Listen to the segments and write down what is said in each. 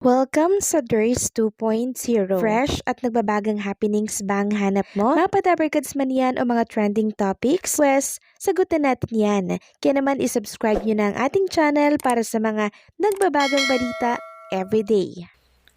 Welcome sa Durs 2.0. Fresh at nagbabagang happenings ba ang hanap mo? Mga padabarkads man yan o mga trending topics? Pwes, sagutin natin yan. Kaya naman isubscribe nyo na ang ating channel para sa mga nagbabagang balita everyday.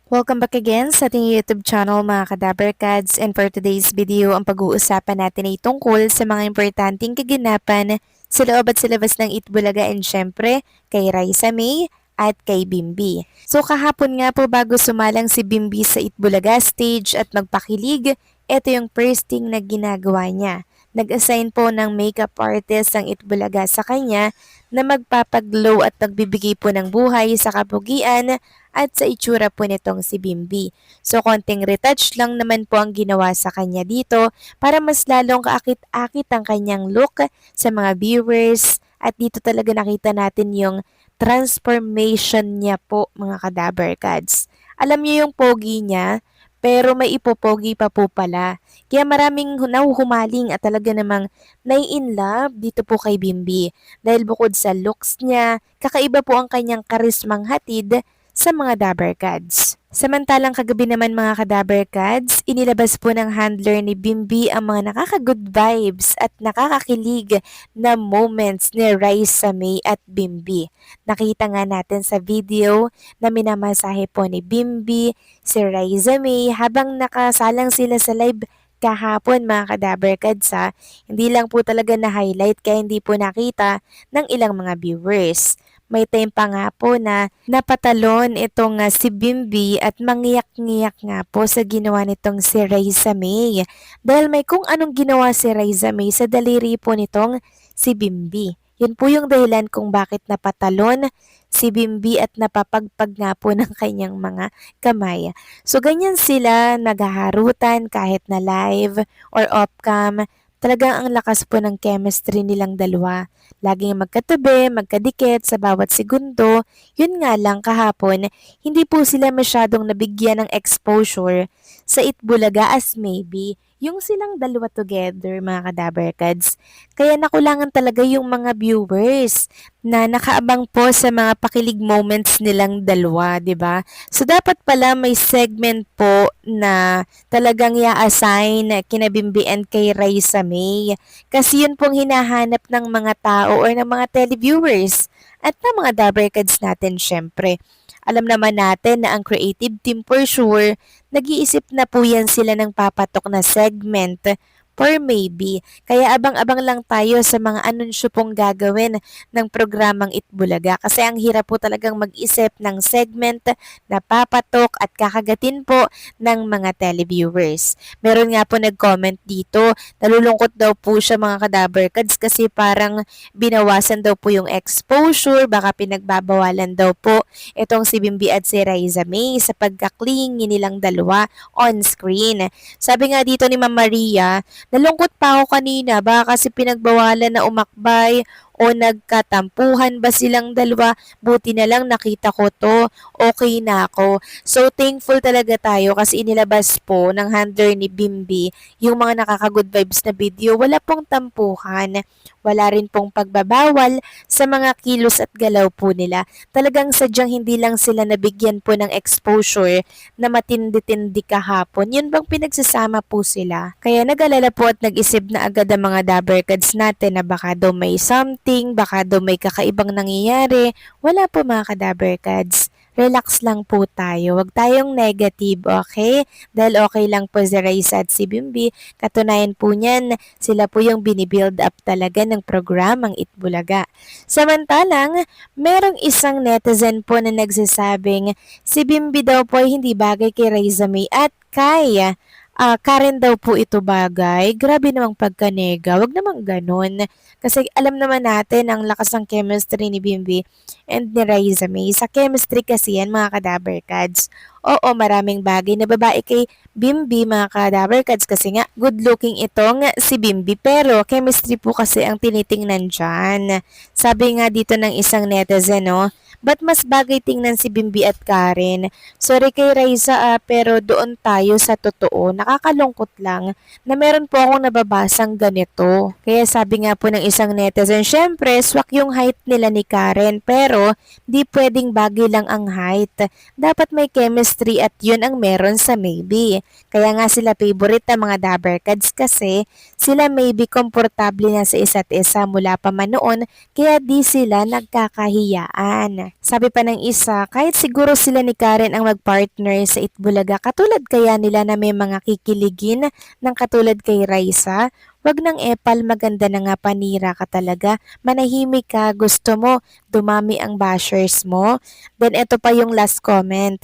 Welcome back again sa ating YouTube channel mga kadabarkads, and for today's video ang pag-uusapan natin ay tungkol sa mga importanteng kaganapan sa loob at sa labas ng Itbulaga, and syempre kay Raisa May at kay Bimbi. So kahapon nga po bago sumalang si Bimbi sa Itbulaga stage at magpakilig, ito yung first thing na ginagawa niya. Nag-assign po ng makeup artist ang Itbulaga sa kanya na magpapaglow at nagbibigay po ng buhay sa kapugian at sa itsura po nitong si Bimbi. So konting retouch lang naman po ang ginawa sa kanya dito para mas lalong kaakit-akit ang kanyang look sa mga viewers, at dito talaga nakita natin yung transformation niya po mga kadabarkads. Alam niyo yung pogi niya, pero may ipopogi pa po pala. Kaya maraming nahuhumaling at talaga namang nai-in love dito po kay Bimbi. Dahil bukod sa looks niya, kakaiba po ang kanyang karismang hatid sa mga dabarkads. Samantalang kagabi naman mga kadabarkads, inilabas po ng handler ni Bimbi ang mga nakaka-good vibes at nakakakilig na moments ni Raisa May at Bimbi. Nakita nga natin sa video na minamasahe po ni Bimbi si Raisa May habang nakasalang sila sa live kahapon mga kadabarkads ha. Hindi lang po talaga na-highlight kaya hindi po nakita ng ilang mga viewers. May time pa nga po na napatalon itong si Bimbi at mangiyak-ngiyak nga po sa ginawa nitong si Raisa May. Dahil may kung anong ginawa si Raisa May sa daliri po nitong si Bimbi. Yun po yung dahilan kung bakit napatalon si Bimbi at napapagpag nga po ng kanyang mga kamay. So ganyan sila naghaharutan kahit na live or off-cam. Talagang ang lakas po ng chemistry nilang dalawa. Laging magkatabi, magkadikit sa bawat segundo. Yun nga lang kahapon, hindi po sila masyadong nabigyan ng exposure sa Itbulaga as maybe yung silang dalawa together mga kadabarkads. Kaya nakulangan talaga yung mga viewers na nakaabang po sa mga pakilig moments nilang dalawa, 'di ba? So dapat pala may segment po na talagang i-assign kina Bimbi and kay Raisa May. Kasi yun pong hinahanap ng mga tao or ng mga televiewers at ng mga dabarkads natin syempre. Alam naman natin na ang creative team for sure, nag-iisip na po yan sila ng papatok na segment for maybe. Kaya abang-abang lang tayo sa mga anunsyo pong gagawin ng programang Itbulaga. Kasi ang hirap po talagang mag-isip ng segment na papatok at kakagatin po ng mga televiewers. Meron nga po nag-comment dito, nalulungkot daw po siya mga kadabarkads kasi parang binawasan daw po yung exposure, baka pinagbabawalan daw po itong si Bimbi at si Raisa May sa pagkaklingi nilang dalawa on screen. Sabi nga dito ni Ma'am Maria, nalungkot pa ako kanina baka kasi pinagbawalan na umakbay o nagkatampuhan ba silang dalawa, buti na lang nakita ko to, okay na ako. So thankful talaga tayo kasi inilabas po ng handler ni Bimbi yung mga nakaka-good vibes na video, wala pong tampuhan, wala rin pong pagbabawal sa mga kilos at galaw po nila. Talagang sadyang hindi lang sila nabigyan po ng exposure na matindi-tindi kahapon, yun bang pinagsasama po sila. Kaya nag-alala po at nag-isip na agad ang mga dabarkads natin na baka daw may something, baka daw may kakaibang nangyayari. Wala po mga kadabarkads. Relax lang po tayo. Huwag tayong negative, okay? Dahil okay lang po si Raisa at si Bimbi. Katunayan po niyan, sila po yung binibuild up talaga ng programang Itbulaga. Samantalang, merong isang netizen po na nagsasabing si Bimbi daw po ay hindi bagay kay Raisa May at kay Karen daw po ito bagay. Grabe namang pagkanega. Wag namang ganun. Kasi alam naman natin ang lakas ng chemistry ni Bimbi and ni Raisa May. Sa chemistry kasi yan mga kadabarkads. Oo, maraming bagay na babae kay Bimbi mga ka-Dabarkads kasi nga good looking itong si Bimbi pero chemistry po kasi ang tinitingnan dyan. Sabi nga dito ng isang netizen, no, ba't mas bagay tingnan si Bimbi at Karen? Sorry kay Raisa pero doon tayo sa totoo. Nakakalungkot lang na meron po akong nababasang ganito. Kaya sabi nga po ng isang netizen, syempre swak yung height nila ni Karen pero di pwedeng bagay lang ang height. Dapat may chemistry at yun ang meron sa Maybe. Kaya nga sila favorite ng mga Dabarkads kasi sila maybe komportable na sa isa't isa mula pa man noon kaya di sila nagkakahiyaan. Sabi pa ng isa, kahit siguro sila ni Karen ang magpartner sa Itbulaga katulad kaya nila na may mga kikiligin ng katulad kay Raisa, wag nang epal, maganda na nga, panira ka talaga. Manahimik ka, gusto mo, dumami ang bashers mo. Then ito pa yung last comment.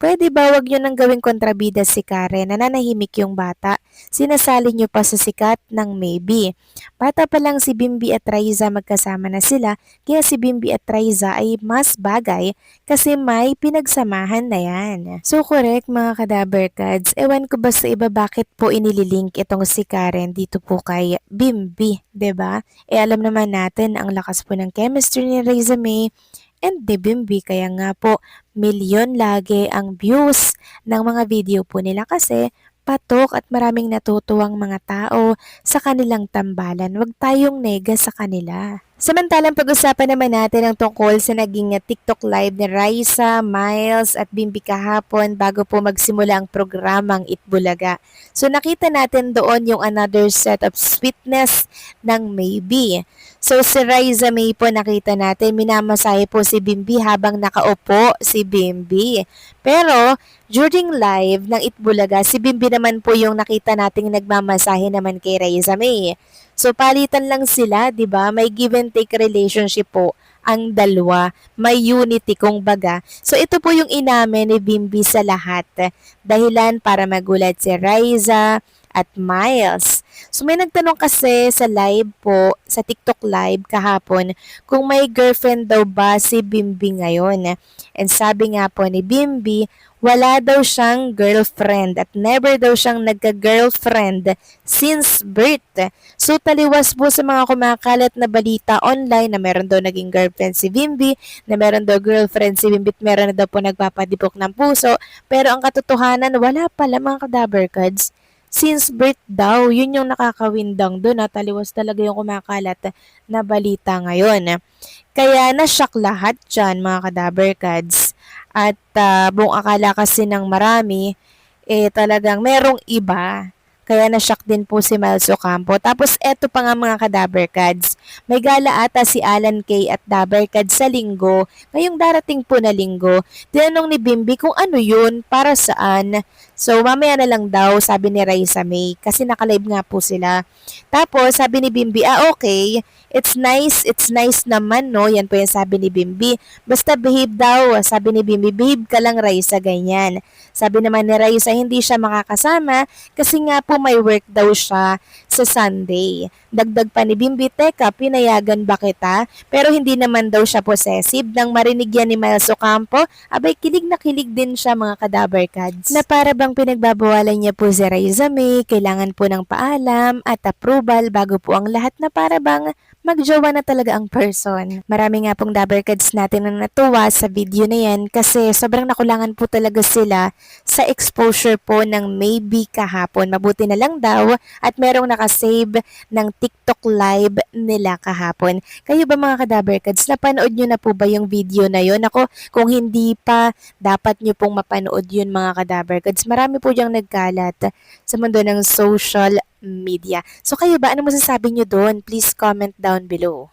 Pwede ba wag nyo nang gawing kontrabida si Karen, nananahimik yung bata? Sinasali nyo pa sa sikat ng Maybe. Bata pa lang si Bimbi at Raiza, magkasama na sila, kaya si Bimbi at Raiza ay mas bagay kasi may pinagsamahan na yan. So correct mga kadaberkads, ewan ko ba sa iba bakit po inililink itong si Karen dito po kay Bimbi, 'di ba? Alam naman natin ang lakas po ng chemistry ni Raiza May and ni Bimbi kaya nga po milyon lagi ang views ng mga video po nila kasi patok at maraming natutuwang mga tao sa kanilang tambalan. Huwag tayong nega sa kanila. Samantalang pag-usapan naman natin ang tungkol sa naging TikTok live ni Raisa, Miles at Bimbi kahapon bago po magsimula ang programang Itbulaga. So nakita natin doon yung another set of sweetness ng Maybe. So si Raisa May po nakita natin, minamasahe po si Bimbi habang nakaupo si Bimbi. Pero during live ng Itbulaga, si Bimbi naman po yung nakita nating nagmamasahe naman kay Raisa May. So palitan lang sila, 'di ba? May give and take relationship po ang dalawa, may unity kung baga. So ito po yung inamin ni Bimbi sa lahat. Dahilan para magulat si Raisa at Miles. So may nagtanong kasi sa live po, sa TikTok live kahapon, kung may girlfriend daw ba si Bimbi ngayon. And sabi nga po ni Bimbi, wala daw siyang girlfriend at never daw siyang nagka-girlfriend since birth. So taliwas po sa mga kumakalat na balita online na meron daw naging girlfriend si Bimbi, na meron daw girlfriend si Bimbi at meron na daw po nagpapadibok ng puso. Pero ang katotohanan, wala pala mga kadaberkads. Since birth daw, yun yung nakakawindang doon. Taliwas talaga yung kumakalat na balita ngayon. Kaya na-shock lahat dyan mga kadaberkads. At buong akala kasi ng marami, talagang merong iba. Kaya na-shock din po si Miles Ocampo. Tapos eto pa nga mga kadaberkads, may gala ata si Alan Kay at Daberkads sa linggo. Ngayong darating po na linggo, tinanong ni Bimbi kung ano yun, para saan. So mamaya na lang daw, sabi ni Raisa May, kasi nakalive nga po sila. Tapos sabi ni Bimbi, okay, it's nice naman, no? Yan po yung sabi ni Bimbi. Basta behave daw, sabi ni Bimbi, behave ka lang Raisa, ganyan. Sabi naman ni Raisa, hindi siya makakasama kasi nga po may work daw siya sa Sunday. Dagdag pa ni Bimbi, teka, pinayagan ba kita? Pero hindi naman daw siya possessive. Nang marinig yan ni Miles Ocampo, abay kilig na kilig din siya mga kadaberkads. Na para bang pinagbabawalan niya po si Raisa May, kailangan po ng paalam at approval bago po ang lahat, na para bang magjowa na talaga ang person. Marami nga pong daberkads natin na natuwa sa video na yan kasi sobrang nakulangan po talaga sila sa exposure po ng Maybe kahapon. Mabuti na lang daw at merong nakasave ng TikTok live nila kahapon. Kayo ba mga kadaberkads, napanood nyo na po ba yung video na yun? Ako, kung hindi pa, dapat nyo pong mapanood yun mga kadaberkads. Marami po yung nagkalat sa mundo ng social media. So kayo ba, ano masasabi nyo doon? Please comment down below.